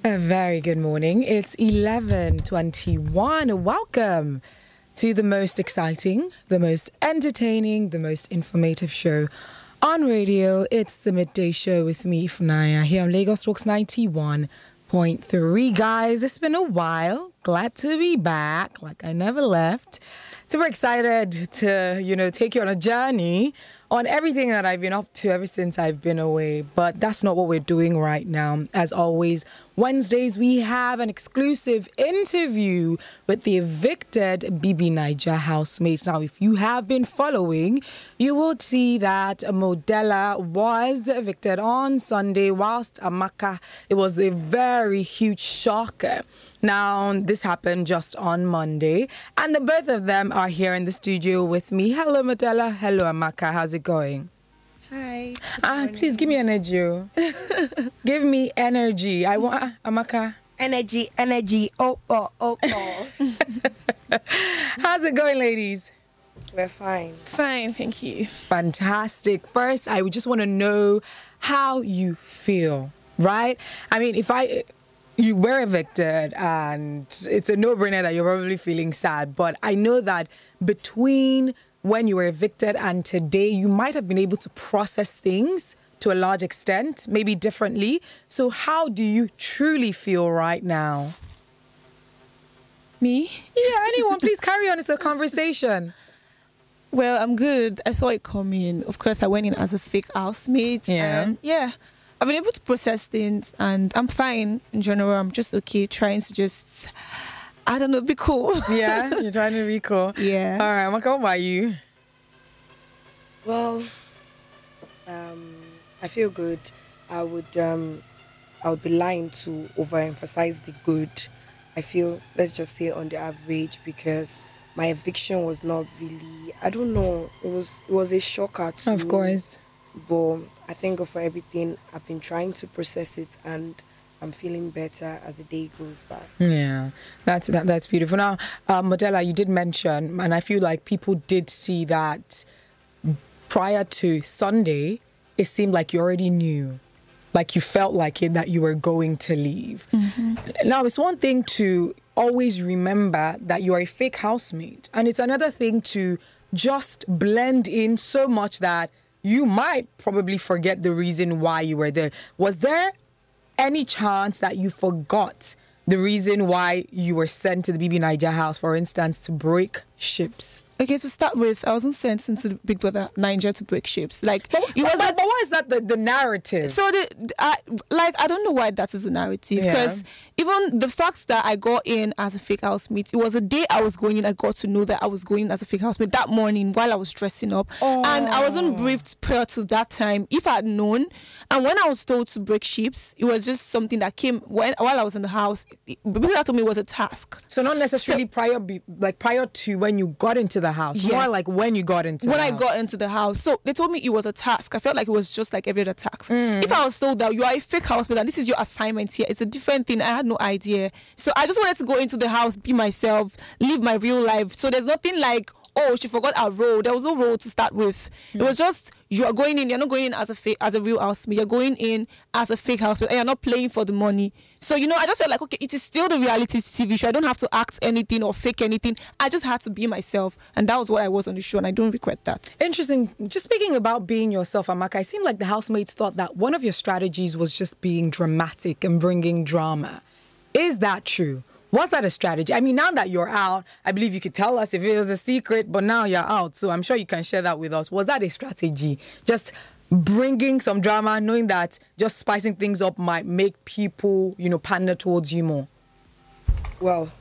A very good morning. It's 11:21. Welcome to the most exciting, the most entertaining, the most informative show on radio. It's the Midday Show with me, bbnaija, here on Lagos Talks 91.3. Guys, it's been a while. Glad to be back, like I never left. Super excited to, take you on a journey on everything that I've been up to ever since I've been away. But that's not what we're doing right now. As always, Wednesdays, we have an exclusive interview with the evicted bbnaija housemates. Now, if you have been following, you will see that Modella was evicted on Sunday, whilst Amaka, it was a very huge shocker. Now, this happened just on Monday, and the both of them are here in the studio with me. Hello, Modella. Hello, Amaka. How's it going? Hi. Please give me energy. Give me energy. I want Amaka. Energy. Oh. How's it going, ladies? We're fine. Fine, thank you. Fantastic. First, I would just want to know how you feel, right? I mean, you were evicted, and it's a no-brainer that you're probably feeling sad. But I know that between when you were evicted and today, you might have been able to process things to a large extent, maybe differently. So how do you truly feel right now? Me? Yeah, anyone, please carry on. It's a conversation. Well, I'm good. I saw it coming. Of course, I went in as a fake housemate. Yeah. And I've been able to process things, and I'm fine in general. I'm just okay, trying to just, I don't know, be cool. Yeah, you're trying to be cool. Yeah. All right, Amaka, what about you? Well, I feel good. I would be lying to overemphasize the good. I feel, let's just say, on the average, because my eviction was not really, I don't know, it was a shocker to Of course. But I thank God for everything. I've been trying to process it, and I'm feeling better as the day goes by. Yeah, that's beautiful. Now, Modella, you did mention, and I feel like people did see that prior to Sunday, it seemed like you already knew, like you felt like it, that you were going to leave. Mm-hmm. Now, it's one thing to always remember that you are a fake housemate, and it's another thing to just blend in so much that you might probably forget the reason why you were there. Was there any chance that you forgot the reason why you were sent to the bbnaija house, for instance, to break ships? Okay, to start with, I wasn't sent into Big Brother Niger to break ships. Like, but why is that the narrative? So, I don't know why that is the narrative. Because even the fact that I got in as a fake housemate, it was a day I was going in, I got to know that I was going in as a fake housemate that morning while I was dressing up. Oh. And I wasn't briefed prior to that time. If I had known, and when I was told to break ships, it was just something that came while I was in the house. People told me it was a task. So not necessarily prior to when you got into the house. Yes. More like when you got into the house. When I got into the house. So they told me it was a task. I felt like it was just like every other task. If I was told that you are a fake housemate and this is your assignment here, it's a different thing. I had no idea. So I just wanted to go into the house, be myself, live my real life. So there's nothing like, oh, she forgot our role. There was no role to start with. It was just, you are going in, you're not going in as a real housemate. You're going in as a fake housemate, and you're not playing for the money. So, I just felt like, okay, it is still the reality TV show. I don't have to act anything or fake anything. I just had to be myself. And that was what I was on the show, and I don't regret that. Interesting. Just speaking about being yourself, Amaka, it seemed like the housemates thought that one of your strategies was just being dramatic and bringing drama. Is that true? Was that a strategy? I mean, now that you're out, I believe you could tell us if it was a secret, but now you're out. So I'm sure you can share that with us. Was that a strategy? Just bringing some drama, knowing that just spicing things up might make people, pander towards you more? Well,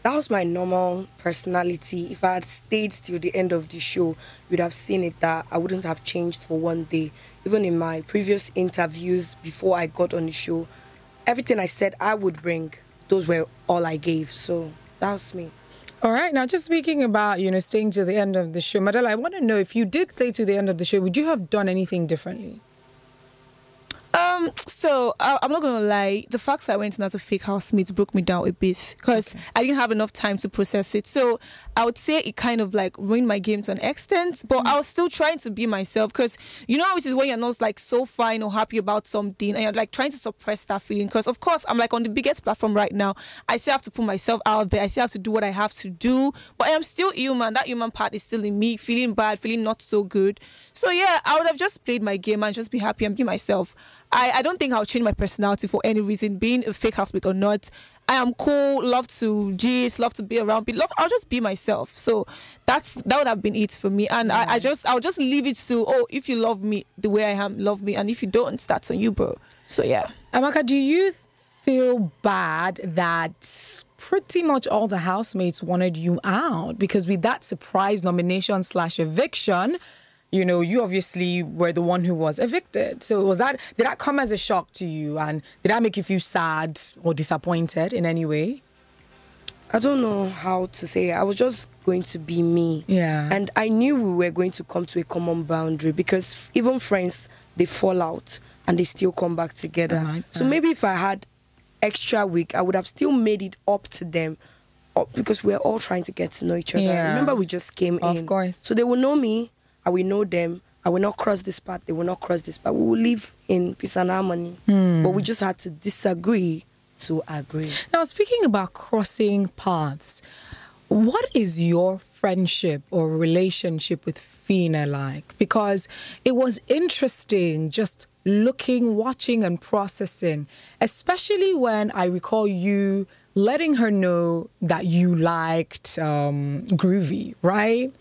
that was my normal personality. If I had stayed till the end of the show, you'd have seen it that I wouldn't have changed for one day. Even in my previous interviews before I got on the show, everything I said I would bring, those were all I gave. So that was me. All right. Now, just speaking about, staying to the end of the show, Modella, I want to know, if you did stay to the end of the show, would you have done anything differently? So I'm not gonna lie. The fact that I went in as a fake housemate broke me down a bit because I didn't have enough time to process it. So I would say it kind of like ruined my game to an extent. But I was still trying to be myself because you know how it is when you're not like so fine or happy about something and you're like trying to suppress that feeling. Because of course I'm like on the biggest platform right now. I still have to put myself out there. I still have to do what I have to do. But I am still human. That human part is still in me, feeling bad, feeling not so good. So yeah, I would have just played my game and just be happy and be myself. I don't think I'll change my personality for any reason, being a fake housemate or not. I am cool, love to gist, love to be around people. I'll just be myself. So that would have been it for me. And I'll just leave it to, if you love me the way I am, love me. And if you don't, that's on you, bro. So yeah. Amaka, do you feel bad that pretty much all the housemates wanted you out? Because with that surprise nomination / eviction, you know, you obviously were the one who was evicted. So did that come as a shock to you? And did that make you feel sad or disappointed in any way? I don't know how to say it. I was just going to be me. Yeah. And I knew we were going to come to a common boundary because even friends, they fall out and they still come back together. So maybe if I had extra week, I would have still made it up to them because we're all trying to get to know each other. Yeah. Remember, we just came in. Of course. So they will know me. I will know them. I will not cross this path. They will not cross this path. We will live in peace and harmony. But we just had to disagree to agree. Now, speaking about crossing paths, what is your friendship or relationship with Fina like? Because it was interesting just looking, watching and processing, especially when I recall you letting her know that you liked Groovy, right?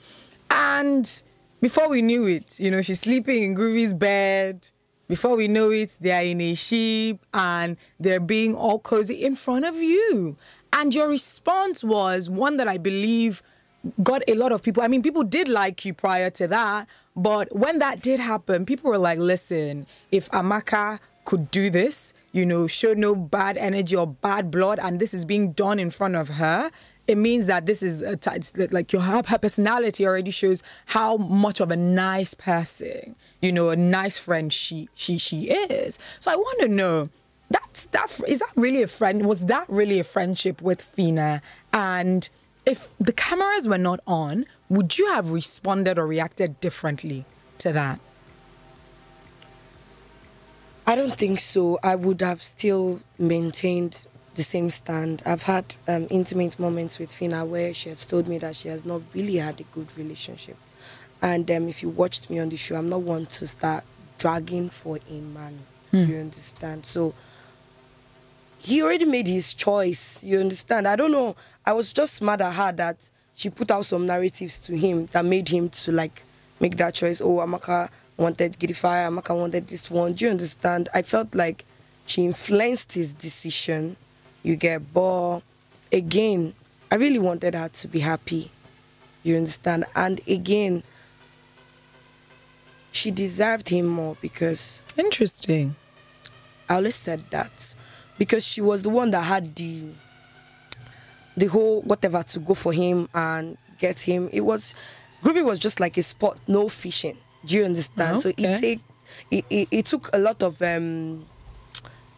And before we knew it, you know, she's sleeping in Groovy's bed. Before we know it, they're in a ship and they're being all cozy in front of you. And your response was one that I believe got a lot of people. I mean, people did like you prior to that. But when that did happen, people were like, listen, if Amaka could do this, you know, show no bad energy or bad blood, and this is being done in front of her, it means that this is like her personality already shows how much of a nice person, you know, a nice friend she is. So I want to know, is that really a friend? Was that really a friendship with Fina? And if the cameras were not on, would you have responded or reacted differently to that? I don't think so. I would have still maintained the same stand. I've had intimate moments with Fina where she has told me that she has not really had a good relationship. And if you watched me on the show, I'm not one to start dragging for a man. You understand? So he already made his choice. You understand? I don't know. I was just mad at her that she put out some narratives to him that made him to like make that choice. Oh, Amaka wanted Gidify, Amaka wanted this one. Do you understand? I felt like she influenced his decision. You get, but again, I really wanted her to be happy. You understand? And again, she deserved him more because... Interesting. I always said that. Because she was the one that had the whole whatever to go for him and get him. Groovy was just like a spot, no fishing. Do you understand? Okay. So it took a lot of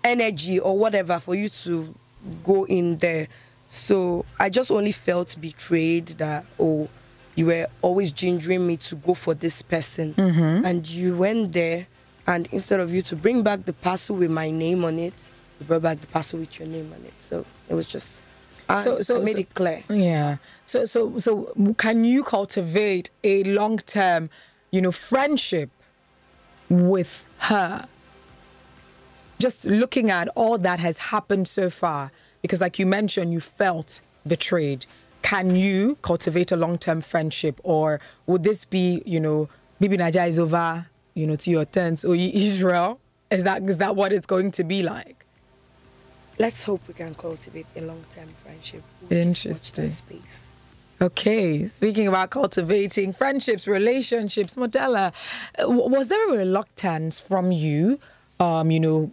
energy or whatever for you to go in there. So I just only felt betrayed that, you were always gingering me to go for this person. And you went there, and instead of you to bring back the parcel with my name on it, you brought back the parcel with your name on it. So it was just... I made it clear. Yeah. So can you cultivate a long-term, you know, friendship with her? Just looking at all that has happened so far, because like you mentioned, you felt betrayed. Can you cultivate a long-term friendship, or would this be, you know, bbnaija is over, you know, to your turns, or Israel? Is that what it's going to be like? Let's hope we can cultivate a long-term friendship. Interesting. Just watch the space. Okay, speaking about cultivating friendships, relationships, Modella, was there a reluctance from you, you know,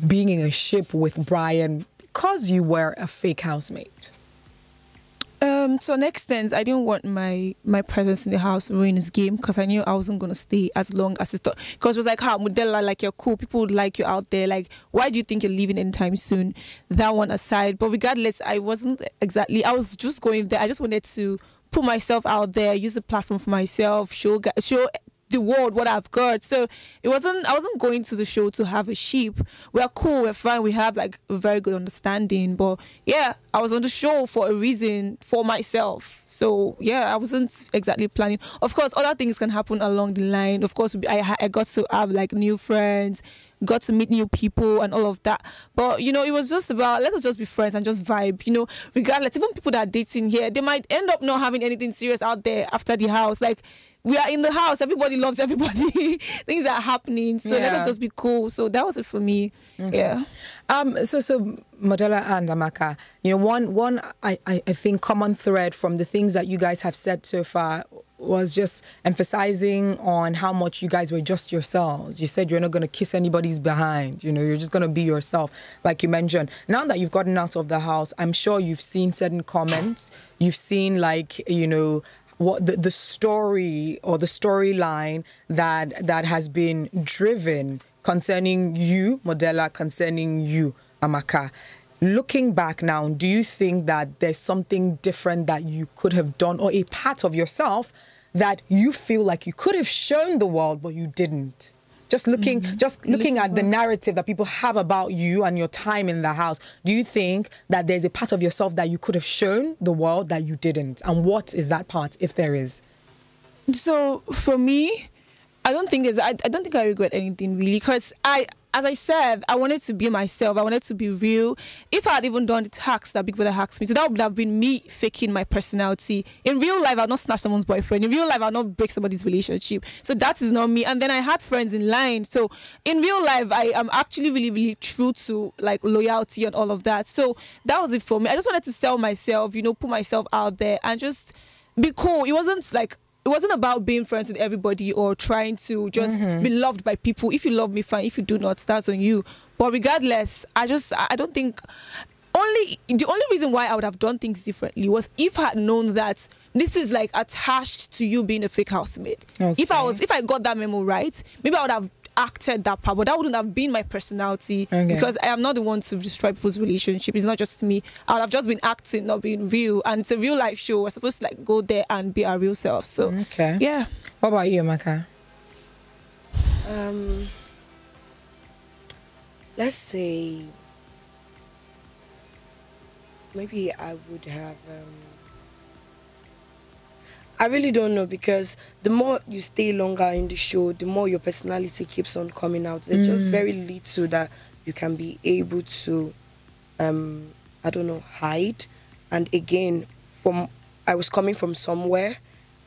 being in a ship with Brian because you were a fake housemate? To an extent, I didn't want my presence in the house ruin his game, because I knew I wasn't going to stay as long as it thought. Because it was like, Mudela, like, you're cool, people would like you out there. Like, why do you think you're leaving anytime soon? That one aside. But regardless, I was just going there. I just wanted to put myself out there, use the platform for myself, show the world what I've got. So I wasn't going to the show to have a sheep. We're cool, we're fine, we have like a very good understanding. But yeah, I was on the show for a reason, for myself. So yeah, I wasn't exactly planning. Of course, other things can happen along the line. Of course, I got to have like new friends, got to meet new people and all of that. But, you know, it was just about, let us just be friends and just vibe, you know, regardless. Even people that are dating here, they might end up not having anything serious out there after the house. Like, we are in the house, everybody loves everybody. Things are happening, so let us just be cool. So that was it for me. Okay. Yeah. So Modella and Amaka, you know, one I think common thread from the things that you guys have said so far was just emphasizing on how much you guys were just yourselves. You said you're not going to kiss anybody's behind. You know, you're just going to be yourself, like you mentioned. Now that you've gotten out of the house, I'm sure you've seen certain comments. You've seen, like, you know, what the story or the storyline that has been driven concerning you, Modella, concerning you, Amaka. Looking back now, do you think that there's something different that you could have done, or a part of yourself that you feel like you could have shown the world but you didn't? Just looking at the narrative that people have about you and your time in the house, do you think that there's a part of yourself that you could have shown the world that you didn't? And what is that part, if there is? So for me, I don't think I regret anything really, because as I said, I wanted to be myself. I wanted to be real. If I had even done the hacks that Big Brother hacks me, so that would have been me faking my personality. In real life, I'll not snatch someone's boyfriend. In real life, I'll not break somebody's relationship. So that is not me. And then I had friends in line. So in real life, I am actually really, really true to like loyalty and all of that. So that was it for me. I just wanted to sell myself, you know, put myself out there and just be cool. It wasn't about being friends with everybody or trying to just be loved by people. If you love me, fine. If you do not, that's on you. But regardless, I don't think... The only reason why I would have done things differently was if I had known that this is like attached to you being a fake housemate. Okay. If I got that memo right, maybe I would have acted that part, but that wouldn't have been my personality, because I am not the one to destroy people's relationship. It's not just me. I would have just been acting, not being real. And it's a real life show. We're supposed to like go there and be our real self. So yeah. What about you, Amaka? Let's say maybe I would have I really don't know, because the more you stay longer in the show, the more your personality keeps on coming out. There's just very little that you can be able to, I don't know, hide. And again, I was coming from somewhere.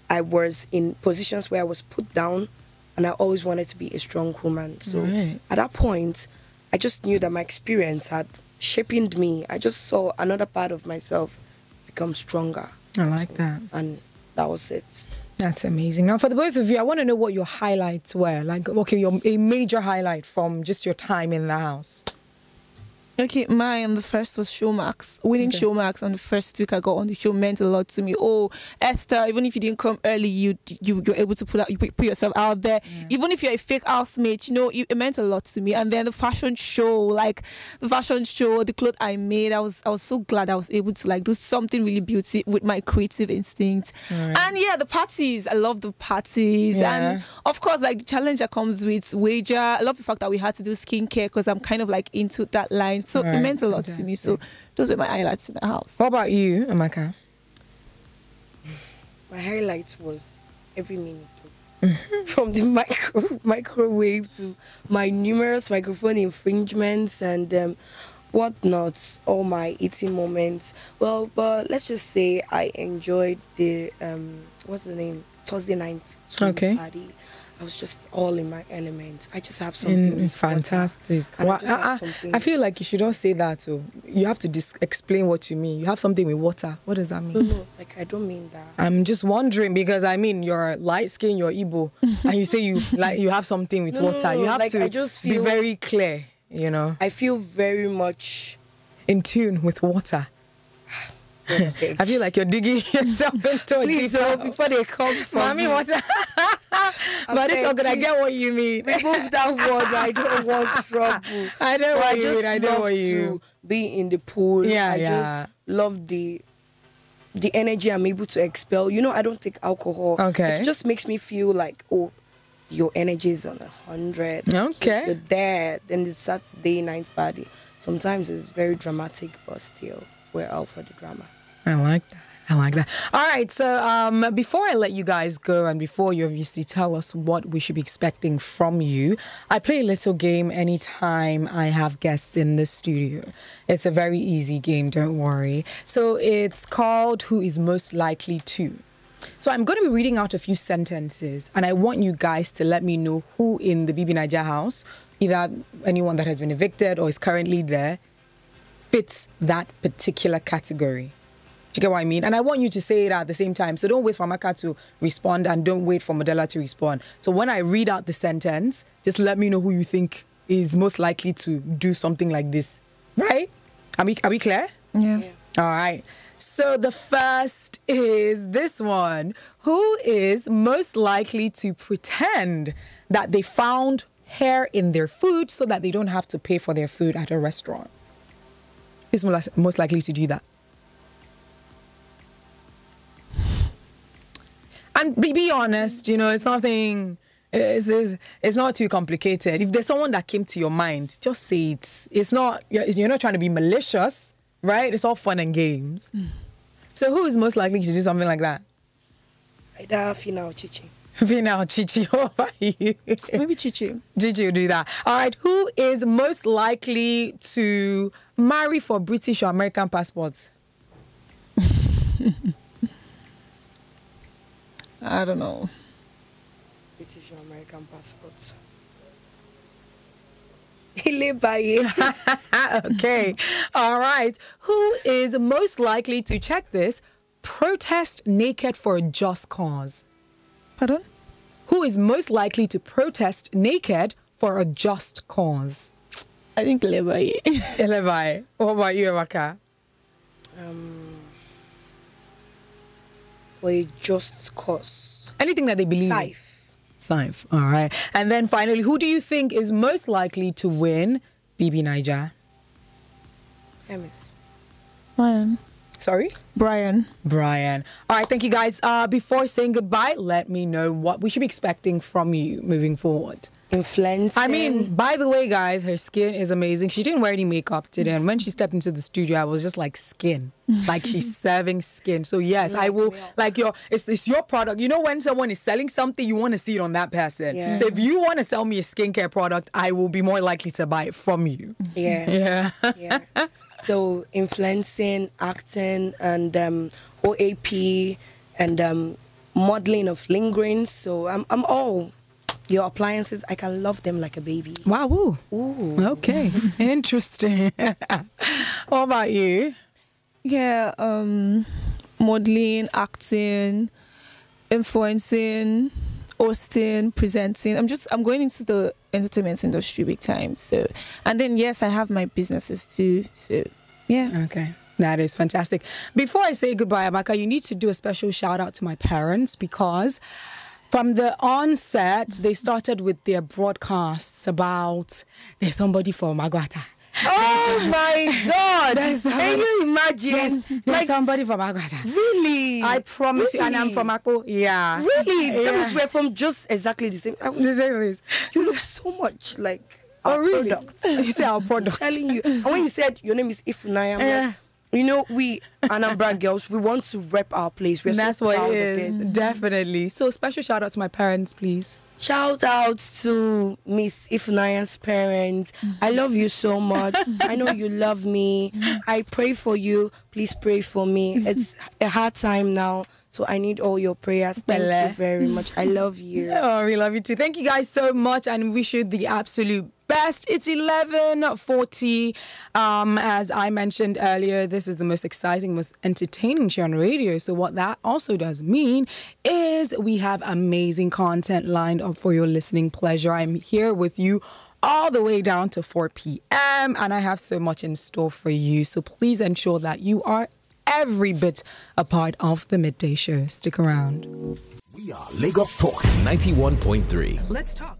I was in positions where I was put down, and I always wanted to be a strong woman. So at that point, I just knew that my experience had shaped me. I just saw another part of myself become stronger. I like that. And that was it. That's amazing. Now, for the both of you, I want to know what your highlights were. Like, okay, a major highlight from just your time in the house. Okay, mine, the first was Showmax. Winning Showmax on the first week I got on the show meant a lot to me. Oh, Esther, even if you didn't come early, you're able to put yourself out there. Even if you're a fake housemate, you know, it meant a lot to me. And then the fashion show, the clothes I made, I was so glad I was able to like do something really beautiful with my creative instinct. And yeah, the parties, I love the parties. And of course, like the challenge that comes with wager. I love the fact that we had to do skincare because I'm kind of like into that line. So it meant a lot to me. So those were my highlights in the house. What about you, Amaka? My highlight was every minute. From the microwave to my numerous microphone infringements and whatnot, all my eating moments. Well, but let's just say I enjoyed the, what's the name? Thursday night party. I was just all in my element. I just have something fantastic. I feel like you should not say that. So you have to explain what you mean. You have something with water. What does that mean? No, like I don't mean that. I'm just wondering because I mean you're light skin, you're Igbo, and you say you have something with water. You have like, to be very clear. You know. I feel very much in tune with water. I feel like you're digging yourself into a Please, before they come from Mommy, me. what? But it's all good. I get what you mean. Remove that word. I don't want trouble. I know what you mean. I know love what you. to be in the pool. Yeah, I just love the energy I'm able to expel. You know, I don't take alcohol. Okay. It just makes me feel like, oh, your energy is on 100. Okay. You're there. Then it starts day, night party. Sometimes it's very dramatic, but still, we're out for the drama. I like that. I like that. All right. So before I let you guys go and before you obviously tell us what we should be expecting from you, I play a little game anytime I have guests in the studio. It's a very easy game. Don't worry. So it's called Who is Most Likely To. So I'm going to be reading out a few sentences and I want you guys to let me know who in the bbnaija house, either anyone that has been evicted or is currently there, fits that particular category. Do you get what I mean? And I want you to say it at the same time. So don't wait for Amaka to respond and don't wait for Modella to respond. So when I read out the sentence, just let me know who you think is most likely to do something like this. Right? Are we clear? Yeah. All right. So the first is this one. Who is most likely to pretend that they found hair in their food so that they don't have to pay for their food at a restaurant? Who's most likely to do that? And be honest, you know, it's nothing, it's not too complicated. If there's someone that came to your mind, just say it. It's not, you're not trying to be malicious, right? It's all fun and games. So who is most likely to do something like that? Either Fina or Chichi. Fina or Chichi, what about you? Maybe Chichi. Chichi will do that. All right, who is most likely to marry for British or American passports? I don't know. British or American passport. Okay. All right. Who is most likely to, check this, protest naked for a just cause? Pardon? Who is most likely to protest naked for a just cause? I think Levi. Levi. What about you, Amaka? For a just cause. Anything that they believe in. Saif. All right. And then finally, who do you think is most likely to win bbnaija? Emis. Brian. Sorry? Brian. All right. Thank you, guys. Before saying goodbye, let me know what we should be expecting from you moving forward. Influencing. I mean, by the way, guys, her skin is amazing. She didn't wear any makeup today. And when she stepped into the studio, I was just like, skin. Like she's serving skin. So yes, I will, like it's your product. You know, when someone is selling something, you want to see it on that person. Yeah. So if you want to sell me a skincare product, I will be more likely to buy it from you. Yeah. So influencing, acting, and OAP, and modeling of lingering. So I'm all your appliances. I can love them like a baby. Wow. Ooh. Okay. Interesting. What about you? Yeah. Modeling, acting, influencing, hosting, presenting. I'm going into the entertainment industry big time. So, and then yes, I have my businesses too. So, yeah. Okay. That is fantastic. Before I say goodbye, Amaka, you need to do a special shout out to my parents because from the onset, they started with their broadcasts about there's somebody from Agwata. Oh my God! Can you imagine? Yes, there's somebody from Agwata. Really? I promise you, and I'm from Ako. Yeah. Really? Yeah. That means we're from just exactly the same. The same place. You look so much like our product. You say our product. I'm telling you. And when you said your name is Ifunaya, I'm like, you know, we Anambra girls, we want to rep our place. We're That's so what proud it is. of it. Definitely. So special shout out to my parents, please. Shout out to Miss Ifunaya's parents. I love you so much. I know you love me. I pray for you. Please pray for me. It's a hard time now, so I need all your prayers. Thank you very much. I love you. Oh, we love you too. Thank you guys so much and wish you the absolute best. It's 11:40. As I mentioned earlier, this is the most exciting, most entertaining show on radio. So what that also does mean is we have amazing content lined up for your listening pleasure. I'm here with you all the way down to 4 p.m. and I have so much in store for you. So please ensure that you are every bit a part of the midday show. Stick around. We are Lagos Talks 91.3. Let's talk.